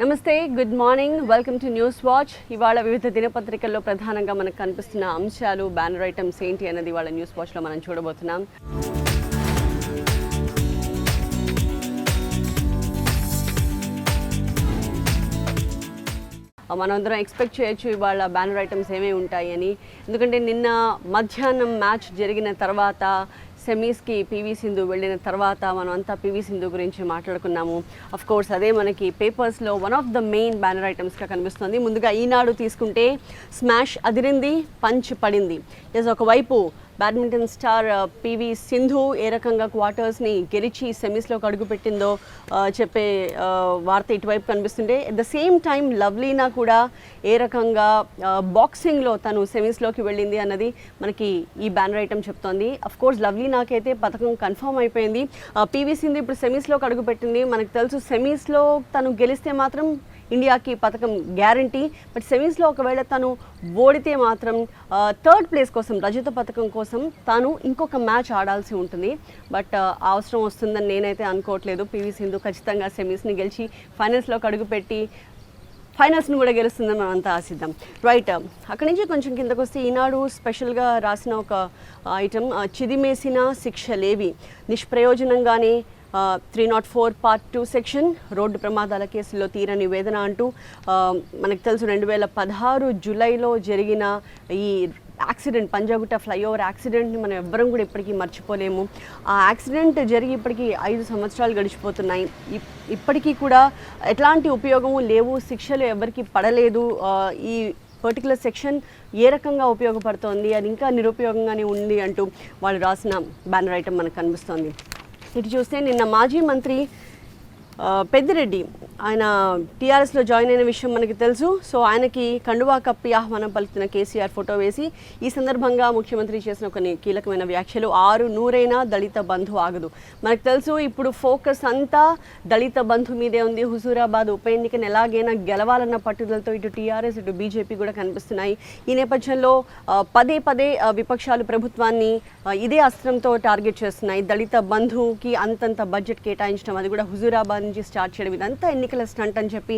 నమస్తే, good morning, welcome to news watch. ఇవాళ వివిధ దినపత్రికల్లో ప్రధానంగా మనకు కనిపిస్తున్న అంశాలు, బ్యానర్ ఐటమ్స్ ఏంటి అన్నది ఇవాళ న్యూస్ వాచ్లో మనం చూడబోతున్నాం. మనందరం ఎక్స్పెక్ట్ చేయొచ్చు ఇవాళ బ్యానర్ ఐటమ్స్ ఏమేమి ఉంటాయి అని. ఎందుకంటే నిన్న మధ్యాహ్నం మ్యాచ్ జరిగిన తర్వాత సెమీస్కి పివి సింధు వెళ్ళిన తర్వాత మనం అంతా పివి సింధు గురించి మాట్లాడుకున్నాము. అఫ్ కోర్స్ అదే మనకి పేపర్స్లో one of the main banner ఐటమ్స్గా కనిపిస్తుంది. ముందుగా ఈనాడు తీసుకుంటే స్మాష్ అదిరింది, పంచ్ పడింది. ఒకవైపు బ్యాడ్మింటన్ స్టార్ పివి సింధు ఏ రకంగా క్వార్టర్స్ని గెలిచి సెమీస్లోకి అడుగుపెట్టిందో చెప్పే వార్త ఇటువైపు కనిపిస్తుంటే, at the same time Lovlina కూడా ఏ రకంగా బాక్సింగ్లో తను సెమీస్లోకి వెళ్ళింది అన్నది మనకి ఈ బ్యానర్ ఐటమ్ చెప్తోంది. అఫ్ కోర్స్ లవ్లీనాకైతే పథకం కన్ఫర్మ్ అయిపోయింది. పివి సింధు ఇప్పుడు సెమీస్లోకి అడుగుపెట్టింది. మనకు తెలుసు సెమీస్లో తను గెలిస్తే మాత్రం ఇండియాకి పథకం గ్యారంటీ. బట్ సెమీస్లో ఒకవేళ తను ఓడితే మాత్రం థర్డ్ ప్లేస్ కోసం, రజత పథకం కోసం తాను ఇంకొక మ్యాచ్ ఆడాల్సి ఉంటుంది. బట్ అవసరం వస్తుందని నేనైతే అనుకోవట్లేదు. పివి సింధు ఖచ్చితంగా సెమీస్ని గెలిచి ఫైనల్స్లోకి అడుగుపెట్టి ఫైనల్స్ని కూడా గెలుస్తుందని మనం అంతా ఆశిద్దాం. రైట్, అక్కడి నుంచి కొంచెం కిందకు వస్తే ఈనాడు స్పెషల్గా రాసిన ఒక ఐటమ్, చిదిమేసిన శిక్షలేవి నిష్ప్రయోజనంగానే 304 పార్ట్ 2 సెక్షన్ రోడ్డు ప్రమాదాల కేసుల్లో తీరని వేదన అంటూ మనకు తెలుసు 2016 జూలైలో జరిగిన ఈ యాక్సిడెంట్, పంజాగుట్ట ఫ్లైఓవర్ యాక్సిడెంట్ని మనం ఎవ్వరం కూడా ఇప్పటికీ మర్చిపోలేము. ఆ యాక్సిడెంట్ జరిగి ఇప్పటికీ 5 సంవత్సరాలు గడిచిపోతున్నాయి. ఇప్పటికీ కూడా ఎట్లాంటి ఉపయోగము లేవు, శిక్షలు ఎవరికి పడలేదు. ఈ పర్టికులర్ సెక్షన్ ఏ రకంగా ఉపయోగపడుతోంది, అది ఇంకా నిరుపయోగంగానే ఉంది అంటూ వాళ్ళు రాసిన బ్యానర్ ఐటమ్ మనకు కనిపిస్తోంది. ఇటు చూస్తే నిన్న మాజీ మంత్రి పెద్దిరెడ్డి ఆయన టీఆర్ఎస్లో జాయిన్ అయిన విషయం మనకి తెలుసు. సో ఆయనకి కండువా కప్పి ఆహ్వానం పలుకుతున్న కేసీఆర్ ఫోటో వేసి ఈ సందర్భంగా ముఖ్యమంత్రి చేసిన కొన్ని కీలకమైన వ్యాఖ్యలు. 6 నూరైనా దళిత బంధు ఆగదు. మనకు తెలుసు ఇప్పుడు ఫోకస్ అంతా దళిత బంధు మీదే ఉంది. హుజూరాబాద్ ఉప ఎన్నికను ఎలాగైనా గెలవాలన్న పట్టుదలతో ఇటు టీఆర్ఎస్ ఇటు బీజేపీ కూడా కనిపిస్తున్నాయి. ఈ నేపథ్యంలో పదే పదే విపక్షాలు ప్రభుత్వాన్ని ఇదే అస్త్రంతో టార్గెట్ చేస్తున్నాయి. దళిత బంధువుకి అంతంత బడ్జెట్ కేటాయించడం, అది కూడా హుజూరాబాద్ నుంచి స్టార్ట్ చేయడం, ఇదంతా ఎన్నికల స్టంట్ అని చెప్పి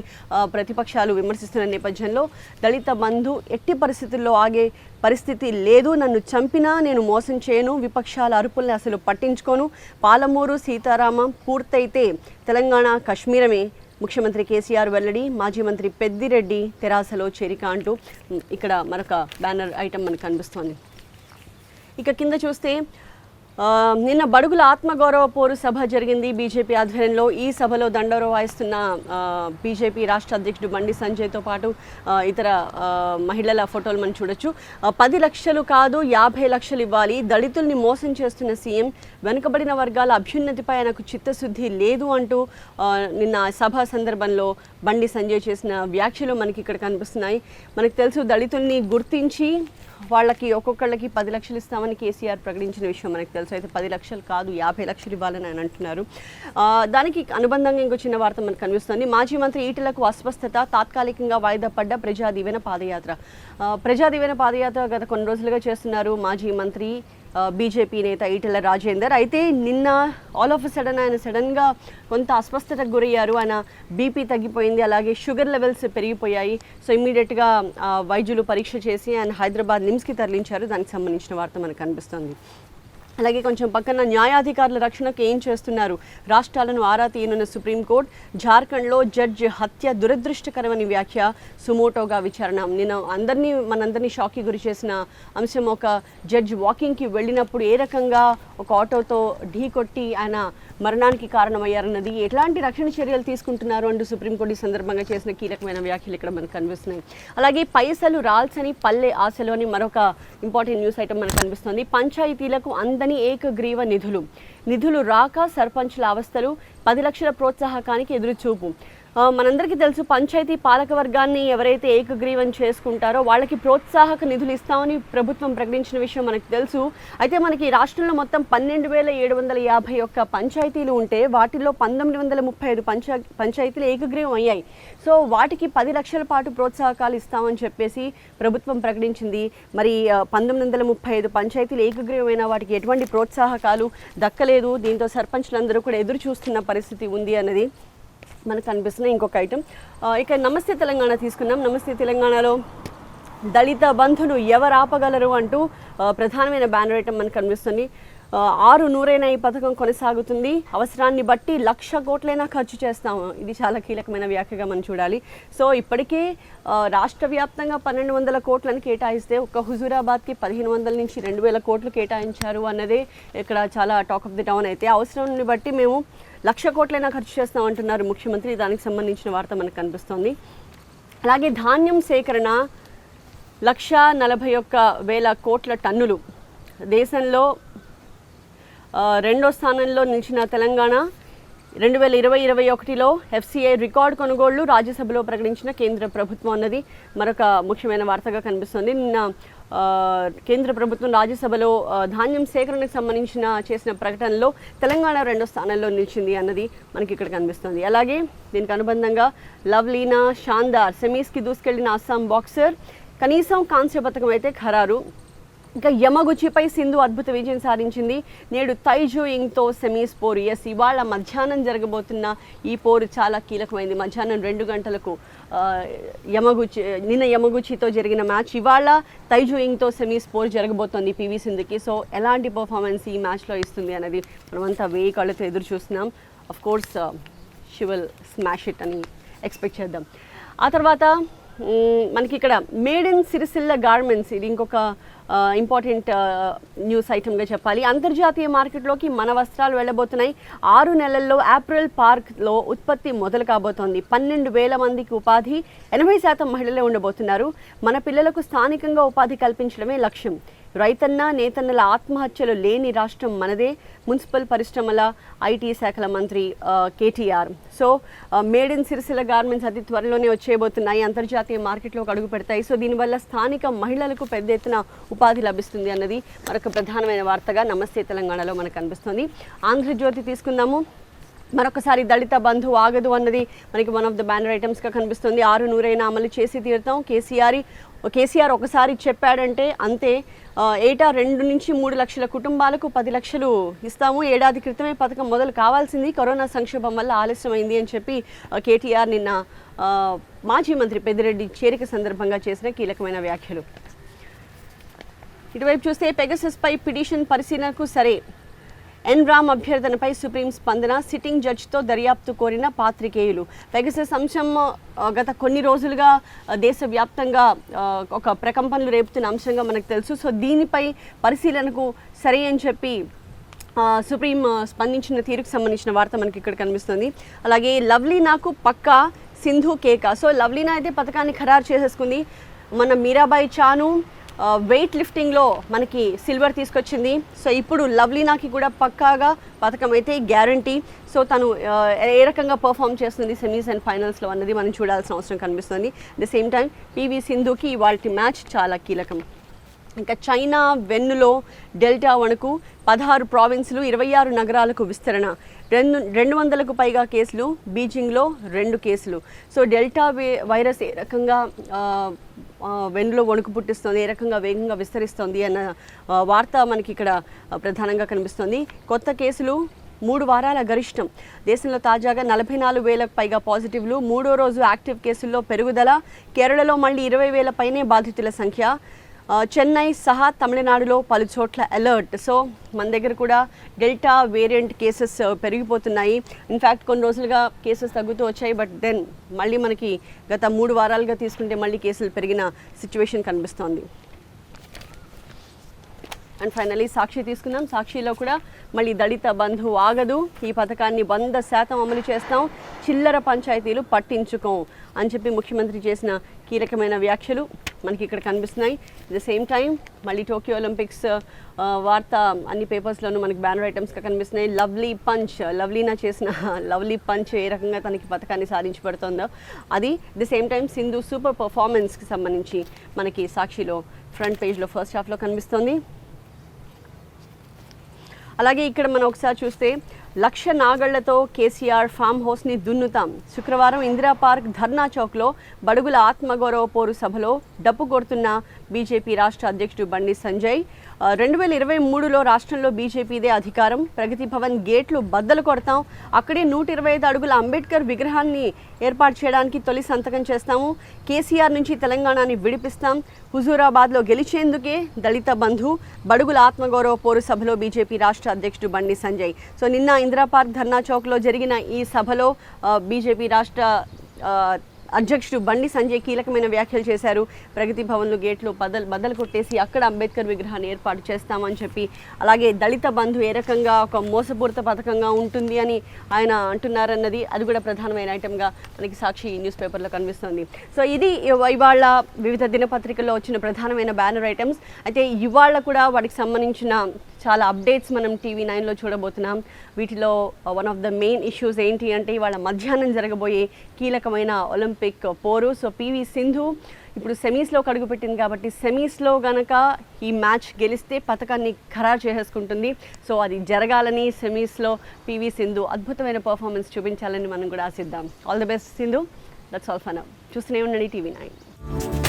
ప్రతిపక్షాలు విమర్శిస్తున్న నేపథ్యంలో దళిత బంధు ఎట్టి పరిస్థితుల్లో ఆగే పరిస్థితి లేదు, నన్ను చంపినా నేను మోసం చేయను, విపక్షాల అరుపుల్ని అసలు పట్టించుకోను, పాలమూరు సీతారామం పూర్తయితే తెలంగాణ కశ్మీరమే, ముఖ్యమంత్రి కేసీఆర్ వెల్లడి, మాజీ మంత్రి పెద్దిరెడ్డి తెరాసలో చేరిక అంటూ ఇక్కడ మరొక బ్యానర్ ఐటమ్ మనకు కనిపిస్తోంది. ఇక కింద చూస్తే నిన్న బడుగుల ఆత్మగౌరవ పోరు సభ జరిగింది బీజేపీ ఆధ్వర్యంలో. ఈ సభలో దండోర వాయిస్తున్న బీజేపీ రాష్ట్ర అధ్యక్షుడు బండి సంజయ్తో పాటు ఇతర మహిళల ఫోటోలు మనం చూడొచ్చు. 10 లక్షలు కాదు 50 లక్షలు ఇవ్వాలి, దళితుల్ని మోసం చేస్తున్న సీఎం, వెనుకబడిన వర్గాల అభ్యున్నతిపై ఆయనకు చిత్తశుద్ధి లేదు అంటూ నిన్న సభ సందర్భంలో బండి సంజయ్ చేసిన వ్యాఖ్యలు మనకి ఇక్కడ కనిపిస్తున్నాయి. మనకు తెలుసు దళితుల్ని గుర్తించి వాళ్ళకి ఒక్కొక్కళ్ళకి 10 లక్షలు ఇస్తామని కేసీఆర్ ప్రకటించిన విషయం మనకు తెలుసు. అయితే 10 లక్షలు కాదు 50 లక్షలు ఇవ్వాలని ఆయన అంటున్నారు. దానికి అనుబంధంగా ఇంకో చిన్న వార్త మనకు కనిపిస్తుంది. మాజీ మంత్రి ఈటెలకు అస్వస్థత, తాత్కాలికంగా వాయిదా పడ్డ ప్రజా దీవెన పాదయాత్ర. ప్రజా దీవెన పాదయాత్ర గత కొన్ని రోజులుగా చేస్తున్నారు మాజీ మంత్రి బీజేపీ నేత ఈటెల రాజేందర్. అయితే నిన్న ఆల్ ఆఫ్ సడన్ ఆయన సడన్గా కొంత అస్వస్థతకు గురయ్యారు. ఆయన బీపీ తగ్గిపోయింది, అలాగే షుగర్ లెవెల్స్ పెరిగిపోయాయి. సో ఇమ్మీడియట్గా వైద్యులు పరీక్ష చేసి ఆయన హైదరాబాద్ నిమ్స్కి తరలించారు. దానికి సంబంధించిన వార్త మనకు కనిపిస్తుంది. అలాగే కొంచెం పక్కన న్యాయాధికారుల రక్షణకు ఏం చేస్తున్నారు, రాష్ట్రాలను ఆరా తీయనున్న సుప్రీంకోర్టు. జార్ఖండ్లో జడ్జి హత్య దురదృష్టకరమని వ్యాఖ్య, సుమోటోగా విచారణ. నేను మనందరినీ షాక్కి గురి చేసిన అంశం, ఒక జడ్జి వాకింగ్కి వెళ్ళినప్పుడు ఏ రకంగా ఒక ఆటోతో ఢీ కొట్టి ఆయన మరణానికి కారణమయ్యారన్నది, ఎట్లాంటి రక్షణ చర్యలు తీసుకుంటున్నారు అంటూ సుప్రీంకోర్టు ఈ సందర్భంగా చేసిన కీలకమైన వ్యాఖ్యలు ఇక్కడ మనకు కనిపిస్తున్నాయి. అలాగే పైసలు రాల్సని పల్లె ఆశలు అని మరొక ఇంపార్టెంట్ న్యూస్ ఐటమ్ మనకు కనిపిస్తుంది. పంచాయతీలకు అందని ఏకగ్రీవ నిధులు రాక సర్పంచ్ల అవస్థలు, 10 లక్షల ప్రోత్సాహకానికి ఎదురుచూపు. మనందరికీ తెలుసు పంచాయతీ పాలక వర్గాన్ని ఎవరైతే ఏకగ్రీవం చేసుకుంటారో వాళ్ళకి ప్రోత్సాహక నిధులు ఇస్తామని ప్రభుత్వం ప్రకటించిన విషయం మనకు తెలుసు. అయితే మనకి రాష్ట్రంలో మొత్తం 12,751 పంచాయతీలు ఉంటే వాటిల్లో 1935 పంచాయతీలు ఏకగ్రీవం అయ్యాయి. సో వాటికి 10 లక్షల పాటు ప్రోత్సాహకాలు ఇస్తామని చెప్పేసి ప్రభుత్వం ప్రకటించింది. మరి 1935 పంచాయతీలు ఏకగ్రీవమైన వాటికి ఎటువంటి ప్రోత్సాహకాలు దక్కలేదు. దీంతో సర్పంచ్లందరూ కూడా ఎదురు చూస్తున్న పరిస్థితి ఉంది అన్నది మనకు కనిపిస్తున్నాయి. ఇంకొక ఐటమ్ ఇక నమస్తే తెలంగాణ తీసుకున్నాం. నమస్తే తెలంగాణలో దళిత బంధును ఎవరు ఆపగలరు అంటూ ప్రధానమైన బ్యానర్ ఐటమ్ మనకు కనిపిస్తుంది. 600 ఈ పథకం కొనసాగుతుంది, అవసరాన్ని బట్టి 1,00,000 కోట్లైనా ఖర్చు చేస్తాము. ఇది చాలా కీలకమైన వ్యాఖ్యగా మనం చూడాలి. సో ఇప్పటికే రాష్ట్ర వ్యాప్తంగా 1,200 కోట్లను కేటాయిస్తే ఒక్క హుజూరాబాద్కి 1,500 నుంచి 2,000 కోట్లు కేటాయించారు అన్నదే ఇక్కడ చాలా టాక్ ఆఫ్ ది టౌన్. అయితే అవసరాన్ని బట్టి మేము 1,00,000 కోట్లైనా ఖర్చు చేస్తామంటున్నారు ముఖ్యమంత్రి. దానికి సంబంధించిన వార్త మనకు కనిపిస్తోంది. అలాగే ధాన్యం సేకరణ 1,41,000 కోట్ల టన్నులు, దేశంలో రెండో స్థానంలో నిలిచిన తెలంగాణ 2020-21లో FCI రికార్డు కొనుగోళ్లు రాజ్యసభలో ప్రకటించిన కేంద్ర ప్రభుత్వం అన్నది మరొక ముఖ్యమైన వార్తగా కనిపిస్తుంది. నిన్న కేంద్ర ప్రభుత్వం రాజ్యసభలో ధాన్యం సేకరణకు చేసిన ప్రకటనలో తెలంగాణ రెండో స్థానంలో నిలిచింది అన్నది మనకి ఇక్కడ కనిపిస్తుంది. అలాగే దీనికి అనుబంధంగా లవ్లీనా షాందార్ సెమీస్కి దూసుకెళ్లిన అస్సాం బాక్సర్, కనీసం కాంస్య పథకం అయితే ఖరారు. ఇంకా యమగుచిపై సింధు అద్భుత విజయం సాధించింది. నేడు తైజు ఇంగ్తో సెమీస్ పోరు. ఇవాళ మధ్యాహ్నం జరగబోతున్న ఈ పోరు చాలా కీలకమైంది. మధ్యాహ్నం 2 గంటలకు నిన్న యమగుచితో జరిగిన మ్యాచ్, ఇవాళ తైజు ఇంగ్తో సెమీస్ పోరు జరగబోతోంది PV సింధుకి. సో ఎలాంటి పర్ఫార్మెన్స్ ఈ మ్యాచ్లో ఇస్తుంది అనేది మనమంతా 1000 కళ్ళతో ఎదురు చూస్తున్నాం. Of course she will smash it అని ఎక్స్పెక్ట్ చేద్దాం. ఆ తర్వాత మనకి ఇక్కడ మేడ్ ఇన్ సిరిసిల్ల గార్మెంట్స్, ఇది ఇంకొక ఇంపార్టెంట్ న్యూస్ ఐటమ్గా చెప్పాలి. అంతర్జాతీయ మార్కెట్లోకి మన వస్త్రాలు వెళ్ళబోతున్నాయి. 6 నెలల్లో ఏప్రిల్ పార్క్లో ఉత్పత్తి మొదలు కాబోతోంది. 12,000 మందికి ఉపాధి, 80% మహిళలే ఉండబోతున్నారు. మన పిల్లలకు స్థానికంగా ఉపాధి కల్పించడమే లక్ష్యం. రైతన్న నేతన్నల ఆత్మహత్యలు లేని రాష్ట్రం మనదే, మున్సిపల్ పరిశ్రమల IT శాఖల మంత్రి KTR. So made in Sircilla garments అతి త్వరలోనే వచ్చేయబోతున్నాయి, అంతర్జాతీయ మార్కెట్లోకి అడుగు పెడతాయి. సో దీనివల్ల స్థానిక మహిళలకు పెద్ద ఎత్తున ఉపాధి లభిస్తుంది అన్నది మరొక ప్రధానమైన వార్తగా నమస్తే తెలంగాణలో మనకు కనిపిస్తుంది. ఆంధ్రజ్యోతి తీసుకుందాము. మరొకసారి దళిత బంధు ఆగదు అన్నది మనకి వన్ ఆఫ్ ద బ్యానర్ ఐటమ్స్గా కనిపిస్తుంది. 600 అమలు చేసి తీరుతాం. కేసీఆర్ ఒకసారి చెప్పాడంటే అంతే. ఏటా 2 నుంచి 3 లక్షల కుటుంబాలకు 10 లక్షలు ఇస్తాము. ఏడాది క్రితమే పథకం మొదలు కావాల్సింది, కరోనా సంక్షోభం వల్ల ఆలస్యమైంది అని చెప్పి KTR నిన్న మాజీ మంత్రి పెద్దిరెడ్డి చేరిక సందర్భంగా చేసిన కీలకమైన వ్యాఖ్యలు. ఇటువైపు చూస్తే పెగసస్పై పిటిషన్ పరిశీలనకు సరే, రామ్ అభ్యర్థనపై సుప్రీం స్పందన, సిట్టింగ్ జడ్జితో దర్యాప్తు కోరిన పాత్రికేయులు. పెగసస్ అంశం గత కొన్ని రోజులుగా దేశవ్యాప్తంగా ఒక ప్రకంపనలు రేపుతున్న అంశంగా మనకు తెలుసు. సో దీనిపై పరిశీలనకు సరే అని చెప్పి సుప్రీం స్పందించిన తీరుకు సంబంధించిన వార్త మనకి ఇక్కడ కనిపిస్తుంది. అలాగే లవ్లీనాకు పక్కా, సింధు కేక. సో లవ్లీనా అయితే పథకాన్ని ఖరారు చేసేసుకుంది. మన మీరాబాయి చాను వెయిట్ లిఫ్టింగ్లో మనకి సిల్వర్ తీసుకొచ్చింది. సో ఇప్పుడు లవ్లీనాకి కూడా పక్కాగా పథకం అయితే గ్యారంటీ. సో తను ఏ రకంగా పర్ఫామ్ చేస్తుంది సెమీస్ అండ్ ఫైనల్స్లో అన్నది మనం చూడాల్సిన అవసరం కనిపిస్తుంది. At the same time PV సింధుకి ఇవాల్టి మ్యాచ్ చాలా కీలకం. ఇంకా చైనా వెన్నులో డెల్టా వణుకు, 16 ప్రావిన్సులు, 26 నగరాలకు విస్తరణ, 200కు పైగా కేసులు, బీజింగ్లో 2 కేసులు. సో డెల్టా వైరస్ ఏ రకంగా వెన్నులో వణుకు పుట్టిస్తుంది, ఏ రకంగా వేగంగా విస్తరిస్తుంది అన్న వార్త మనకి ఇక్కడ ప్రధానంగా కనిపిస్తుంది. కొత్త కేసులు 3 వారాల గరిష్టం. దేశంలో తాజాగా 44,000కు పైగా పాజిటివ్లు, 3వ రోజు యాక్టివ్ కేసుల్లో పెరుగుదల. కేరళలో మళ్ళీ 20,000 పైనే బాధితుల సంఖ్య. చెన్నై సహా తమిళనాడులో పలు చోట్ల అలర్ట్. సో మన దగ్గర కూడా డెల్టా వేరియంట్ కేసెస్ పెరిగిపోతున్నాయి. ఇన్ఫ్యాక్ట్ కొన్ని రోజులుగా కేసెస్ తగ్గుతూ వచ్చాయి, బట్ దెన్ మళ్ళీ మనకి గత 3 వారాలుగా తీసుకుంటే మళ్ళీ కేసులు పెరిగిన సిచ్యువేషన్ కనిపిస్తోంది. అండ్ ఫైనలీ సాక్షి తీసుకున్నాం. సాక్షిలో కూడా మళ్ళీ దళిత బంధు ఆగదు, ఈ పథకాన్ని 100% అమలు చేస్తాం, చిల్లర పంచాయతీలు పట్టించుకోం అని చెప్పి ముఖ్యమంత్రి చేసిన కీలకమైన వ్యాఖ్యలు మనకి ఇక్కడ కనిపిస్తున్నాయి. అట్ ద సేమ్ టైం మళ్ళీ టోక్యో ఒలింపిక్స్ వార్త అన్ని పేపర్స్లోనూ మనకి బ్యానర్ ఐటమ్స్గా కనిపిస్తున్నాయి. లవ్లీ పంచ్, లవ్లీనా చేసిన లవ్లీ పంచ్ ఏ రకంగా తనకి పథకాన్ని సాధించబడుతుందో అది. At the same time Sindhu super పర్ఫార్మెన్స్కి సంబంధించి మనకి సాక్షిలో ఫ్రంట్ పేజ్లో ఫస్ట్ హాఫ్లో కనిపిస్తుంది. అలాగే ఇక్కడ మనం ఒకసారి చూస్తే లక్ష నాగళ్లతో కేసీఆర్ ఫామ్ హౌస్ని దున్నుతాం. శుక్రవారం ఇందిరా పార్క్ ధర్నా చౌక్లో బడుగుల ఆత్మగౌరవ పోరు సభలో డప్పు కొడుతున్న బీజేపీ రాష్ట్ర అధ్యక్షుడు బండి సంజయ్ 2023లో రాష్ట్రంలో బీజేపీదే అధికారం, ప్రగతి భవన్ గేట్లు బద్దలు కొడతాం, అక్కడే 125 అడుగుల అంబేద్కర్ విగ్రహాన్ని ఏర్పాటు చేయడానికి తొలి సంతకం చేస్తాము, కేసీఆర్ నుంచి తెలంగాణని విడిపిస్తాం, హుజూరాబాద్లో గెలిచేందుకే దళిత బంధు, బడుగుల ఆత్మగౌరవ పోరు సభలో బీజేపీ రాష్ట్ర అధ్యక్షుడు బండి సంజయ్. సో నిన్న ఇందిరా పార్క్ ధర్నా చౌక్లో జరిగిన ఈ సభలో బీజేపీ రాష్ట్ర అధ్యక్షుడు బండి సంజయ్ కీలకమైన వ్యాఖ్యలు చేశారు. ప్రగతి భవన్లో గేట్లు బద్దలు కొట్టేసి అక్కడ అంబేద్కర్ విగ్రహాన్ని ఏర్పాటు చేస్తామని చెప్పి, అలాగే దళిత బంధు ఏ రకంగా ఒక మోసపూరిత పథకంగా ఉంటుంది అని ఆయన అంటున్నారన్నది అది కూడా ప్రధానమైన ఐటెంగా మనకి సాక్షి న్యూస్ పేపర్లో కనిపిస్తుంది. సో ఇది ఇవాళ వివిధ దినపత్రికల్లో వచ్చిన ప్రధానమైన బ్యానర్ ఐటమ్స్. అయితే ఇవాళ కూడా వాటికి సంబంధించిన చాలా అప్డేట్స్ మనం TV9లో చూడబోతున్నాం. వీటిలో one of the main issues ఏంటి అంటే ఇవాళ మధ్యాహ్నం జరగబోయే కీలకమైన ఒలింపిక్ పోరు. సో పివి సింధు ఇప్పుడు సెమీస్లో అడుగుపెట్టింది కాబట్టి సెమీస్లో గనక ఈ మ్యాచ్ గెలిస్తే పథకాన్ని ఖరారు చేసేసుకుంటుంది. సో అది జరగాలని సెమీస్లో పివి సింధు అద్భుతమైన పర్ఫార్మెన్స్ చూపించాలని మనం కూడా ఆశిద్దాం. All the best Sindhu. That's all for now. చూస్తూనే ఉండండి TV9.